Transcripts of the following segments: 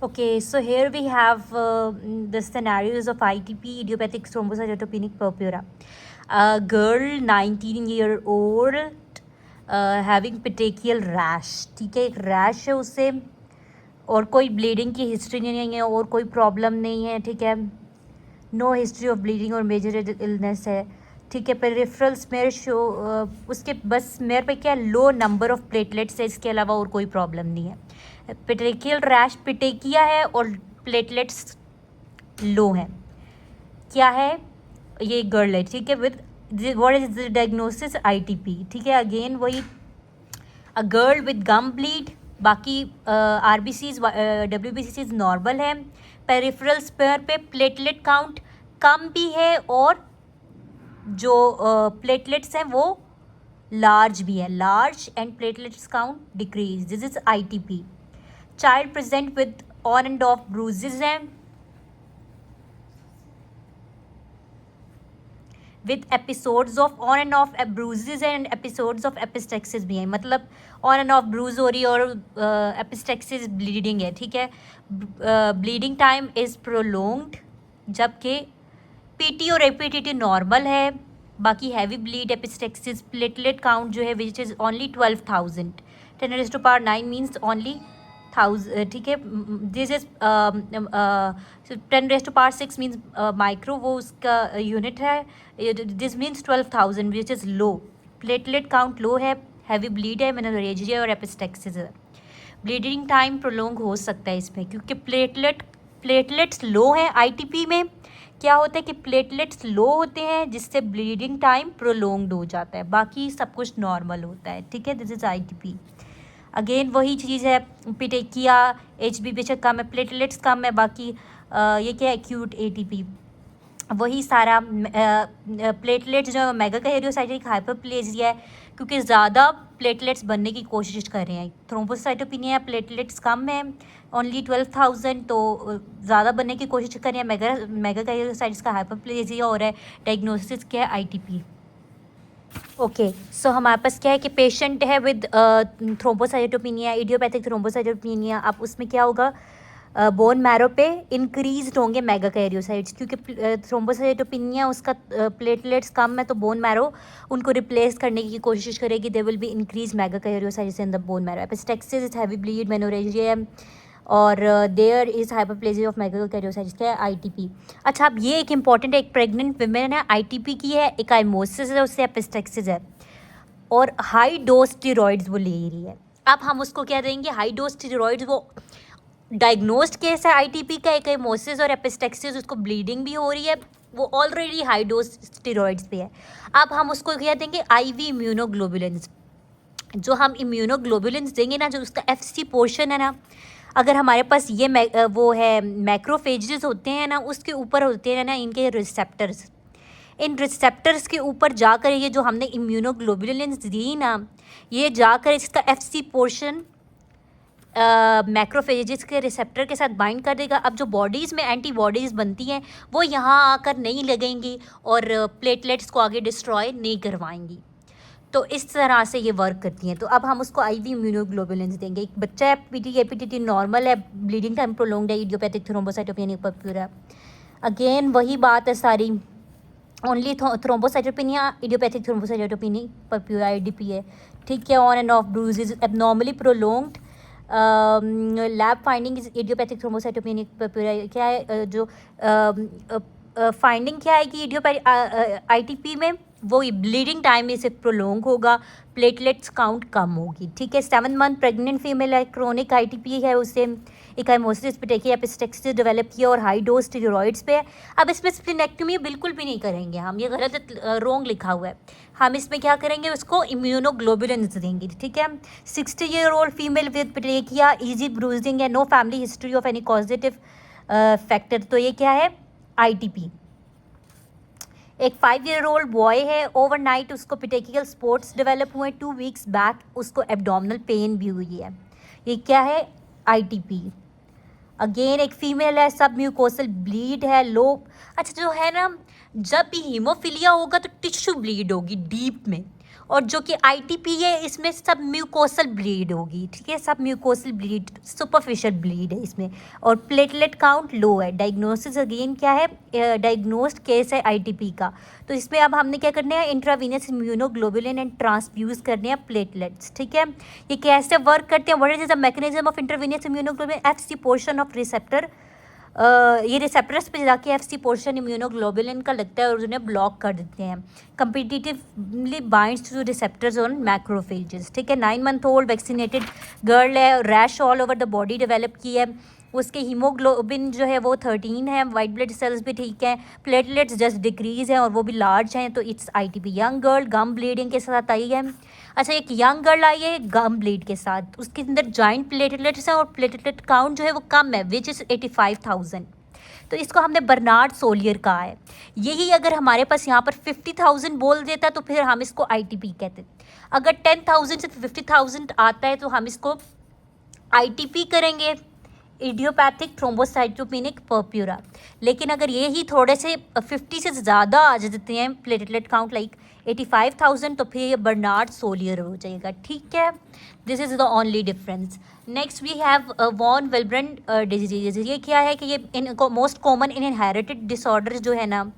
Okay, so here we have the scenarios of ITP, idiopathic thrombocytopenic purpura. A girl, 19-year-old, having petechial rash. ठीक है, एक rash है उससे, और कोई ब्लीडिंग की हिस्ट्री नहीं है और कोई प्रॉब्लम नहीं है. ठीक है, नो हिस्ट्री ऑफ ब्लीडिंग और मेजर इलनेस है. ठीक है, पेरिफेरल स्मेयर शो, उसके बस स्मेयर पे क्या, लो नंबर ऑफ प्लेटलेट्स है, इसके अलावा और कोई प्रॉब्लम नहीं है. पेटेकियल रैश, पिटेकिया है और प्लेटलेट्स लो हैं. क्या है, ये गर्ल है. ठीक है, with what is the diagnosis, ITP. ठीक है, अगेन वही, a girl with gum bleed, बाकी आरबीसीज डब्ल्यूबीसीज नॉर्मल है. पेरिफेरल स्पेयर पे प्लेटलेट काउंट कम भी है और जो प्लेटलेट्स हैं वो लार्ज भी है, large and platelets count decrease. This is ITP. Child present with on and off bruises हैं, with episodes of on and off bruises and episodes of epistaxis भी हैं. मतलब ऑन एंड ऑफ ब्रूज हो रही है और एपिस्टेक्सिस ब्लीडिंग है. ठीक है, ब्लीडिंग टाइम इज़ प्रोलोंग्ड, जबकि पीटी और एपीटीटी नॉर्मल है. बाकी heavy bleed, epistaxis, platelet count जो है which is only 12,000. 10⁻⁹ means only 1000. ठीक है, दिस इज 10⁻⁶ मीन्स माइक्रो, वो उसका यूनिट है. This means 12,000 which is low. Platelet count low है, हैवी ब्लीड है, मेनोरेजिया और एपिस्टेक्सिस है. ब्लीडिंग टाइम प्रोलोंग हो सकता है इसमें क्योंकि प्लेटलेट्स लो हैं. आईटीपी में क्या होता है कि प्लेटलेट्स लो होते हैं जिससे ब्लीडिंग टाइम प्रोलोंग्ड हो जाता है, बाकी सब कुछ नॉर्मल होता है. ठीक है, दिस इज आईटीपी. अगेन वही चीज़ है, पिटेकिया, एचबी बेशक कम है, प्लेटलेट्स कम है, बाकी ये क्या है, एक्यूट एटीपी. वही सारा प्लेटलेट्स जो मेगाकार्डियोसाइटिक हाइपरप्लेजिया है क्योंकि ज़्यादा प्लेटलेट्स बनने की कोशिश कर रहे हैं. थ्रोम्बोसाइटोपिनिया, प्लेटलेट्स कम है, ओनली 12,000, तो ज़्यादा बनने की कोशिश कर रहे हैं. मेगाकार्डियोसाइटिस का हाइपरप्लेजिया हो रहा है. डायग्नोसिस क्या है, आईटीपी. ओके, सो हमारे पास क्या है कि पेशेंट है विद थ्रोम्बोसाइटोपिनिया, इडियोपैथिक थ्रोम्बोसाइटोपिनिया. अब उसमें क्या होगा, बोन मैरो पे इंक्रीज होंगे मेगाकार्डियोसाइट्स क्योंकि थ्रोम्बोसाइटोपिनिया उसका प्लेटलेट्स कम है, तो बोन मैरो उनको रिप्लेस करने की कोशिश करेगी. They will be increase megakaryocytes in the bone marrow. Epistaxis, heavy bleed, menorrhagia और there is hyperplasia of megakaryocytes. क्या है, आईटीपी. अच्छा, अब ये एक इंपॉर्टेंट है, एक प्रेग्नेंट वुमेन है, आईटीपी की है, एक आइमोसिस है, उससे एपिस्टेक्सिस है और हाई डोज स्टेरॉइड्स वो ले रही है. अब हम उसको क्या देंगे, हाई डोज स्टेरॉइड्स. वो डायग्नोस्ड केस है आईटीपी का, एक आइमोसिस और एपिस्टेक्सिस, उसको ब्लीडिंग भी हो रही है, वो ऑलरेडी हाई डोज स्टेरॉइड्स पे है. अब हम उसको क्या देंगे, आईवी इम्यूनोग्लोबुलिन्स. जो हम इम्यूनोग्लोबुलिन्स देंगे ना, जो उसका एफसी पोर्शन है ना, अगर हमारे पास ये वो है मैक्रोफेजेस होते हैं ना, उसके ऊपर होते हैं ना इनके रिसेप्टर्स. इन रिसेप्टर्स के ऊपर जाकर ये जो हमने इम्यूनोग्लोबुलिन्स दी ना, ये जाकर इसका एफसी पोर्शन मैक्रोफेजेस के रिसेप्टर के साथ बाइंड कर देगा. अब जो बॉडीज़ में एंटीबॉडीज़ बनती हैं वो यहाँ आकर नहीं लगेंगी और प्लेटलेट्स को आगे डिस्ट्रॉय नहीं करवाएंगी. तो इस तरह से ये वर्क करती हैं. तो अब हम उसको आईवी इम्यूनोग्लोबुलिन्स देंगे. एक बच्चा है, एपीटीटी नॉर्मल है, ब्लीडिंग टाइम प्रोलोंग्ड है, इडियोपैथिक थ्रोम्बोसाइटोपेनिक पर्प्यूरा. अगेन वही बात है सारी, only thrombocytopenia, idiopathic thrombocytopenic purpura, IDP है. ठीक है, on and off bruises, abnormally prolonged. Lab finding is idiopathic thrombocytopenic purpura. क्या है, जो फाइंडिंग क्या है कि इडियोपैथिक आईटीपी में वो ब्लीडिंग टाइम इसे प्रोलोंग होगा, प्लेटलेट्स काउंट कम होगी. ठीक है, 7 मंथ प्रेग्नेंट फीमेल है, क्रोनिक आईटीपी है, उसे एक आइमोसिस पिटेकी एपिस्टेक्सिस डेवलप किया और हाई डोज स्टेरॉइड्स पे है. अब इसमें स्प्लीनेक्टोमी बिल्कुल भी नहीं करेंगे हम, ये गलत रोंग लिखा हुआ है. हम इसमें क्या करेंगे, उसको इम्यूनोग्लोबुलिन्स देंगे. ठीक है, 60-year-old female with petechiae, easy bruising है, no family history of any causative factor. तो ये क्या है, आईटीपी. एक 5-year-old बॉय है, ओवरनाइट उसको पिटेकियल स्पॉट्स डेवलप हुए, 2 weeks बैक उसको एब्डोमिनल पेन भी हुई है. ये क्या है, आईटीपी. अगेन एक फीमेल है, सब म्यूकोसल ब्लीड है, लो. अच्छा, जो है ना, जब भी हीमोफीलिया होगा तो टिश्यू ब्लीड होगी डीप में, और जो कि आईटीपी है इसमें सब म्यूकोसल ब्लीड होगी, ठीक है, सब म्यूकोसल ब्लीड, सुपरफिशियल ब्लीड है इसमें, और प्लेटलेट काउंट लो है। डायग्नोसिस अगेन क्या है, डायग्नोस्ड केस है आईटीपी का। तो इसमें अब हमने क्या करना है, इंट्रावीनस इम्यूनोग्लोबुलिन एंड ट्रांसफ्यूज करने हैं प्लेटलेट्स, ठीक है। ये कैसे वर्क करते हैं, what is the mechanism of intravenous immunoglobulin, FC portion of receptor, ये रिसेप्टर्स पे जाके एफसी पोर्शन इम्यूनोग्लोबुलिन का लगता है और उन्हें ब्लॉक कर देते हैं। Competitively binds to receptors on macrophages, ठीक है। 9 मंथ ओल्ड वैक्सीनेटेड गर्ल है, rash all over the body develop की है, उसके हीमोग्लोबिन जो है वो 13 है, वाइट ब्लड सेल्स भी ठीक है, प्लेटलेट्स जस्ट डिक्रीज हैं और वो भी लार्ज हैं, तो it's ITP. Young girl gum bleeding के साथ आई है। अच्छा, एक यंग गर्ल आई है गम ब्लीड के साथ, उसके अंदर जॉइंट प्लेटलेट्स हैं और प्लेटलेट काउंट जो है वो कम है, विच इज़ 85,000। तो इसको हमने बर्नार्ड सोलियर कहा है। यही अगर हमारे पास यहाँ पर 50,000 बोल देता तो फिर हम इसको आईटीपी कहते। अगर 10,000 से 50,000 आता है तो हम इसको आईटीपी करेंगे, इडियोपैथिक थ्रोम्बोसाइटोपेनिक पर्प्यूरा। लेकिन अगर ये ही थोड़े से 50 से ज़्यादा आ जाते हैं प्लेटलेट काउंट लाइक 85,000 तो फिर ये बर्नार्ड सोलियर हो जाएगा, ठीक है। This is the only difference. Next we have von Willebrand disease. ये क्या है कि ये इनको most common in inherited disorder जो है ना,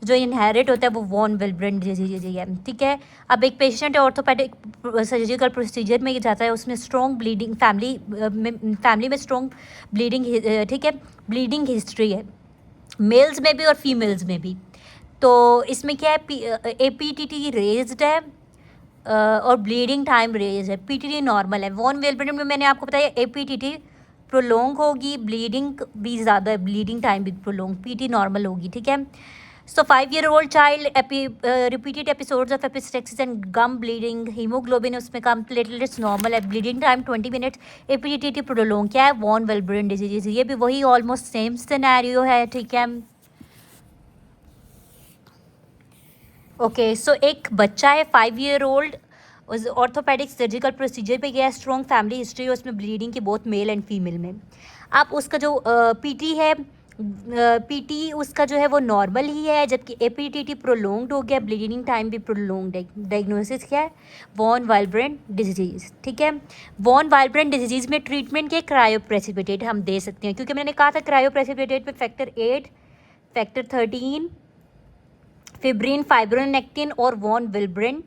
जो इनहेरिट होता है वो वॉन विल्ब्रेंड डिजीज है, ठीक है। अब एक पेशेंट है ऑर्थोपेडिक सर्जिकल प्रोसीजर में जाता है, उसमें स्ट्रॉन्ग ब्लीडिंग फैमिली में स्ट्रॉन्ग ब्लीडिंग, ठीक है, ब्लीडिंग हिस्ट्री है मेल्स में भी और फीमेल्स में भी। तो इसमें क्या है, एपीटीटी रेज्ड है और ब्लीडिंग टाइम रेज है, पीटीटी नॉर्मल है। वॉन विल्ब्रेंड में मैंने आपको बताया एपीटीटी प्रोलोंग होगी, ब्लीडिंग भी ज़्यादा है, ब्लीडिंग टाइम भी प्रोलोंग, पीटी नॉर्मल होगी, ठीक है। So 5-year-old child repeated episodes of epistaxis and gum bleeding, hemoglobin उसमें कम, platelets normal है, bleeding time 20 minutes, APTT prolonged क्या है, वॉन विल्ब्रेंड डिजीज। ये भी वही ऑलमोस्ट सेम सिनेरियो है, ठीक है। ओके, सो एक बच्चा है 5-year-old, ऑर्थोपेडिक सर्जिकल प्रोसीजर पे गया, स्ट्रॉन्ग फैमिली हिस्ट्री है उसमें ब्लीडिंग की, बोथ मेल एंड फीमेल में। अब उसका जो पीटी है, पीटी उसका जो है वो नॉर्मल ही है, जबकि एपीटीटी प्रोलोंग्ड हो गया, ब्लीडिंग टाइम भी प्रोलोंग्ड है। डायग्नोसिस क्या है, वॉन विल्ब्रेंड डिजीज़, ठीक है। वॉन विल्ब्रेंड डिजीज़ में ट्रीटमेंट के क्रायोप्रेसिपिटेट हम दे सकते हैं, क्योंकि मैंने कहा था क्रायोप्रेसिपिटेट में फैक्टर 8, फैक्टर 13, फिब्रिन, फाइब्रोनेक्टिन और वॉन विल्ब्रेंड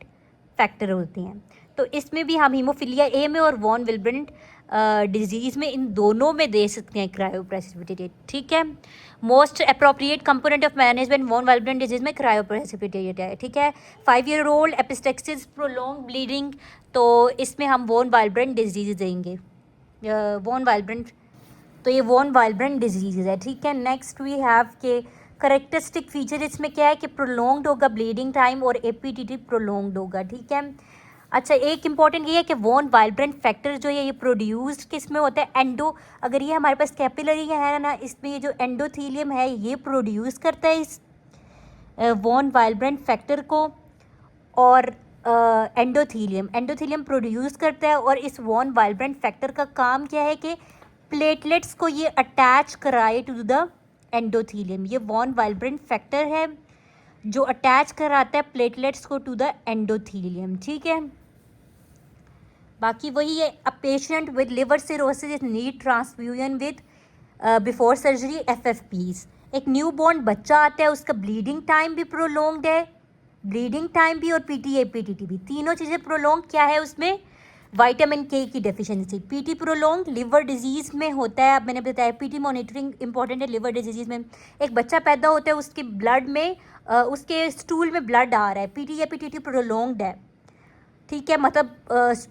फैक्टर होते हैं। तो इसमें भी हम हीमोफिलिया ए में और वॉन विल्ब्रेंड डिजीज़ में, इन दोनों में दे सकते हैं क्रायोप्रेसिपिटेट, ठीक है। Most appropriate component of management von Willebrand disease में क्रायोप्रेसिपिटेट है, ठीक है। 5-year-old एपिस्टेक्सिस प्रोलॉन्ग ब्लीडिंग, तो इसमें हम वॉन विल्ब्रेंड डिजीज़ देंगे, वॉन विल्ब्रेंड, तो ये वॉन विल्ब्रेंड डिजीज़ है, ठीक है। नेक्स्ट वी हैव के करेक्टरिस्टिक फीचर, इसमें क्या है कि प्रोलॉन्ग्ड होगा ब्लीडिंग टाइम और एपीटीटी प्रोलॉन्ग्ड होगा, ठीक है। अच्छा, एक इंपॉर्टेंट ये है कि वॉन विल्ब्रेंड फैक्टर जो है ये प्रोड्यूस्ड किस में होता है, एंडो, अगर ये हमारे पास कैपिलरी है ना, इसमें ये जो एंडोथीलियम है ये प्रोड्यूस करता है इस वॉन विल्ब्रेंड फैक्टर को, और एंडोथीलियम प्रोड्यूस करता है, और इस वॉन विल्ब्रेंड फैक्टर का काम क्या है कि प्लेटलेट्स को ये अटैच कराए टू द एंडोथीलियम। ये वॉन विल्ब्रेंड फैक्टर है जो अटैच कराता है प्लेटलेट्स को टू द एंडोथीलियम, ठीक है। बाकी वही है, a patient with liver cirrhosis need transfusion with before surgery FFPs। एक न्यू बॉर्न बच्चा आता है, उसका ब्लीडिंग टाइम भी प्रोलॉन्ग्ड है, ब्लीडिंग टाइम भी और PTA-PTT भी, तीनों चीज़ें प्रोलॉन्ग। क्या है उसमें, विटामिन K की deficiency. PT prolong liver disease में होता है, अब मैंने बताया पीटी मॉनिटरिंग इंपॉर्टेंट है लिवर डिजीज़ में। एक बच्चा पैदा होता है, उसके ब्लड में उसके स्टूल में ब्लड आ रहा है, पीटी या PTT प्रोलॉन्ग्ड है, ठीक है। मतलब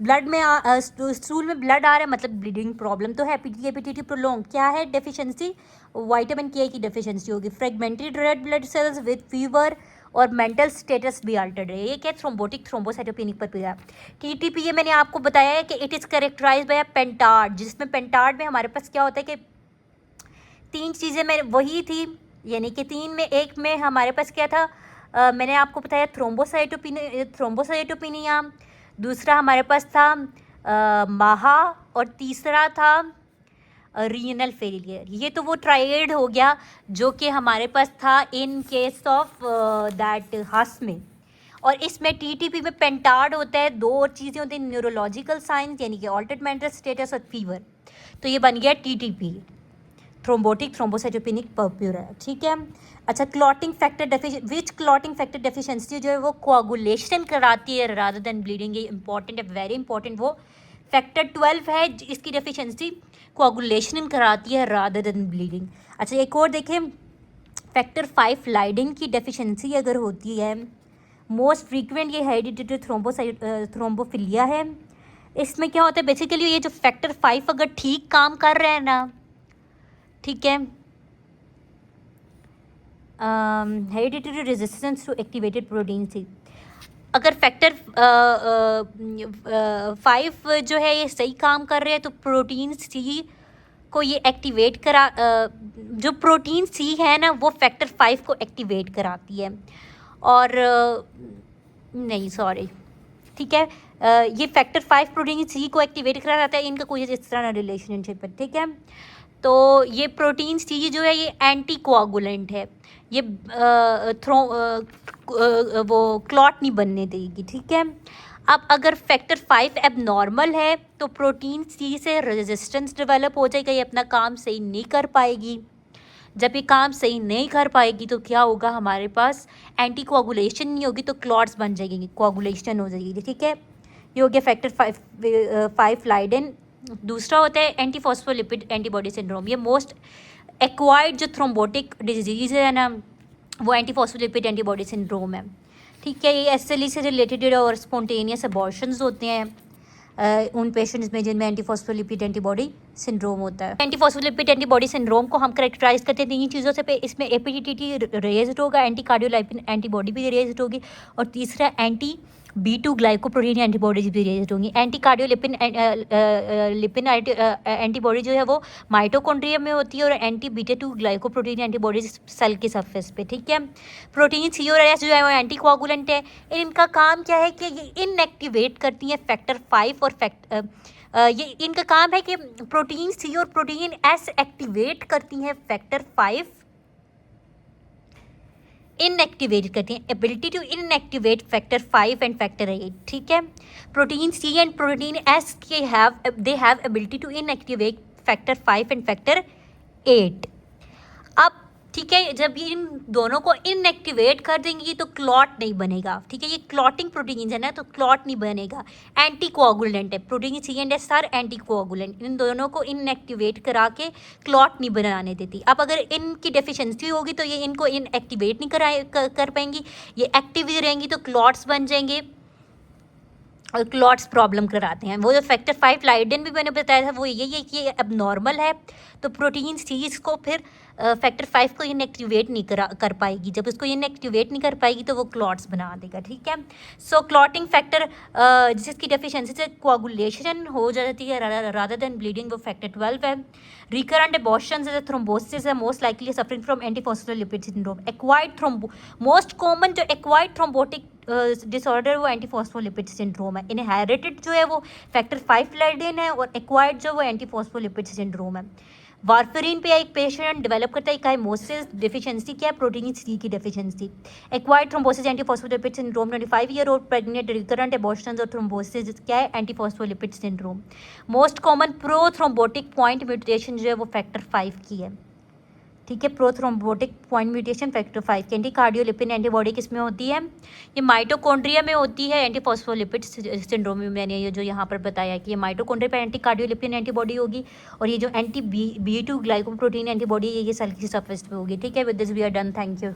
ब्लड में स्टूल में ब्लड आ रहा है, मतलब ब्लीडिंग प्रॉब्लम तो है, PTA-PTT प्रोलॉन्ग। क्या है डेफिशिएंसी, विटामिन K की डेफिशिएंसी होगी। Fragmented red blood cells with fever और मेंटल स्टेटस भी अल्टर्ड है। ये क्या, थ्रोम्बोटिक थ्रोम्बोसाइटोपेनिक पर्प्यूरा। TTP ये मैंने आपको बताया है कि it is characterize by pentad, जिसमें पेंटार्ड में हमारे पास क्या होता है कि 3 चीज़ें मैं वही थी, यानी कि 3 में, एक में हमारे पास क्या था, मैंने आपको बताया थ्रोम्बोसाइटोपिनिया, दूसरा हमारे पास था माहा, और तीसरा था रीनल फेलियर। ये तो वो ट्राइड हो गया जो कि हमारे पास था इन केस ऑफ दैट हस में। और इसमें टीटीपी में पेंटार्ड होता है, 2 और चीज़ें होती हैं, न्यूरोलॉजिकल साइंस यानी कि ऑल्टर्ड मेंटल स्टेटस और फीवर। तो ये बन गया टीटीपी, थ्रोम्बोटिक थ्रोम्बोसाइटोपेनिक पर्प्यूरा, ठीक है। अच्छा, clotting factor which clotting factor deficiency जो है वो कोआगुलेशन कराती है रादर देन ब्लीडिंग। ये इंपॉर्टेंट है, वेरी इंपॉर्टेंट। वो फैक्टर 12 है, इसकी डेफिशिएंसी कोआगुलेशन कराती है रादर देन ब्लीडिंग। अच्छा, एक और देखें, फैक्टर 5 लाइडिन की डेफिशिएंसी अगर होती है, मोस्ट फ्रीक्वेंट ये हेरिडिटरी थ्रोम्बोफिलिया है। इसमें क्या होता है बेसिकली, ये जो फैक्टर 5 अगर ठीक काम कर रहे हैं ना, ठीक है, hereditary resistance to activated protein C, अगर फैक्टर 5 जो है ये सही काम कर रहे हैं तो प्रोटीन सी को ये एक्टिवेट करा, जो प्रोटीन सी है ना वो फैक्टर 5 को एक्टिवेट कराती है। और नहीं सॉरी, ठीक है, ये फैक्टर 5 प्रोटीन सी को एक्टिवेट कराता है, इनका कोई इस तरह रिलेशनशिप है, ठीक है। तो ये प्रोटीन सी जो है ये एंटी कोआगुलेंट है, ये वो क्लॉट नहीं बनने देगी, ठीक है। अब अगर फैक्टर 5 एबनॉर्मल है तो प्रोटीन सी से रेजिस्टेंस डेवलप हो जाएगा, ये अपना काम सही नहीं कर पाएगी। जब ये काम सही नहीं कर पाएगी तो क्या होगा, हमारे पास एंटी कोआगुलेशन नहीं होगी तो क्लॉट्स बन जाएंगी, कोआगुलेशन हो जाएगी, ठीक है। ये हो गया फैक्टर 5 लाइडेन। दूसरा होता है एंटी फॉस्फोलिपिड एंटीबॉडी सिंड्रोम। ये मोस्ट एक्वायर्ड जो थ्रोम्बोटिक डिजीज़ है ना वो एंटी फॉस्फोलिपिड एंटीबॉडी सिंड्रोम है, ठीक है। ये एसएलई से रिलेटेड और स्पॉन्टेनियस अबॉर्शंस होते हैं उन पेशेंट्स में जिनमें एंटी फॉस्फोलिपिड एंटीबॉडी सिंड्रोम होता है। एंटी फॉस्फोलिपिड एंटीबॉडी सिंड्रोम को हम करेक्टराइज करते हैं 3 चीज़ों से। इसमें एपीटीटी रेज्ड होगा, एंटी कार्डियोलाइपिन एंटीबॉडी भी रेज्ड होगी, और तीसरा एंटी B2 ग्लाइकोप्रोटीन एंटीबॉडीज भी रेज्ड होंगी। एंटी कार्डियोलिपिन लिपिन एंटीबॉडी जो है वो माइटोकॉन्ड्रिया में होती है, और anti beta 2 glycoprotein antibodies cell के सरफेस पे, ठीक है। प्रोटीन सी और एस जो है वो एंटी कोआगुलेंट है। इनका काम क्या है कि ये इनएक्टिवेट करती हैं फैक्टर 5 और ये इनका काम है कि प्रोटीन सी और प्रोटीन एस एक्टिवेट करती हैं फैक्टर 5, इनएक्टिवेट करती हैं, ability to inactivate factor 5 and factor 8, ठीक है। Protein C and protein S के they have ability to inactivate factor 5 and factor 8। अब ठीक है, जब ये इन दोनों को इनएक्टिवेट कर देंगी तो क्लॉट नहीं बनेगा, ठीक है। ये क्लॉटिंग प्रोटीन्स है ना, तो क्लॉट नहीं बनेगा, एंटी कोआगुलेंट है। Protein C and S are anticoagulant, इन दोनों को इनएक्टिवेट करा के क्लॉट नहीं बनाने देती। अब अगर इनकी डेफिशिएंसी होगी तो ये इनको इनएक्टिवेट नहीं कर पाएंगी, ये एक्टिव ही रहेंगी तो क्लॉट्स बन जाएंगे और क्लॉट्स प्रॉब्लम कराते हैं। वो जो फैक्टर 5 लाइडेन भी मैंने बताया था वो यही है कि ये अब नॉर्मल है, तो प्रोटीन सीज को फिर फैक्टर 5 को इनएक्टिवेट नहीं कर पाएगी। जब इसको इनएक्टिवेट नहीं कर पाएगी तो वो क्लॉट्स बना देगा, ठीक है। सो क्लॉटिंग फैक्टर जिसकी डेफिशिएंसी से कोआगुलेशन हो जाती है रादर देन ब्लीडिंग, वो फैक्टर 12 है। रिकरेंट अबॉर्शंस एज थ्रोम्बोसिस है most likely suffering from anti phospholipid syndrome. Acquired most common जो एक्वायर्ड थ्रोम्बोटिक डिसऑर्डर वो एंटी फॉस्फोलिपिड सिंड्रोम है। इनहेरिटेड जो है वो फैक्टर 5 लाइडेन है, और एक्वायर्ड जो वो एंटी फॉस्फोलिपिड सिंड्रोम है। वारफेरिन पे एक पेशेंट डेवलप करता है काइमोसिस डेफिशिएंसी, क्या है, प्रोटीन सी की deficiency. Acquired thrombosis anti phospholipid syndrome, 25 year old pregnant recurrent abortions और थ्रोम्बोसिस क्या है, anti phospholipid syndrome. Most common pro thrombotic point mutation जो है वो फैक्टर 5 की है, ठीक है। प्रोथ्रोम्बोटिक पॉइंट म्यूटेशन फैक्टर 5 की। एंटी कार्डियोलिपिन एंटीबॉडी किस में होती है, ये माइटोकॉन्ड्रिया में होती है। एंटी फॉस्फोलिपिड सिंड्रोम में मैंने ये जो यहाँ पर बताया कि ये माइटोकॉन्ड्रिया पर एंटी कार्डियोलिपिन एंटीबॉडी होगी, और ये जो एंटी B2 ग्लाइकोप्रोटीन एंटीबॉडी है ये सेल की सरफेस पे होगी, ठीक है। With this we are done, thank you.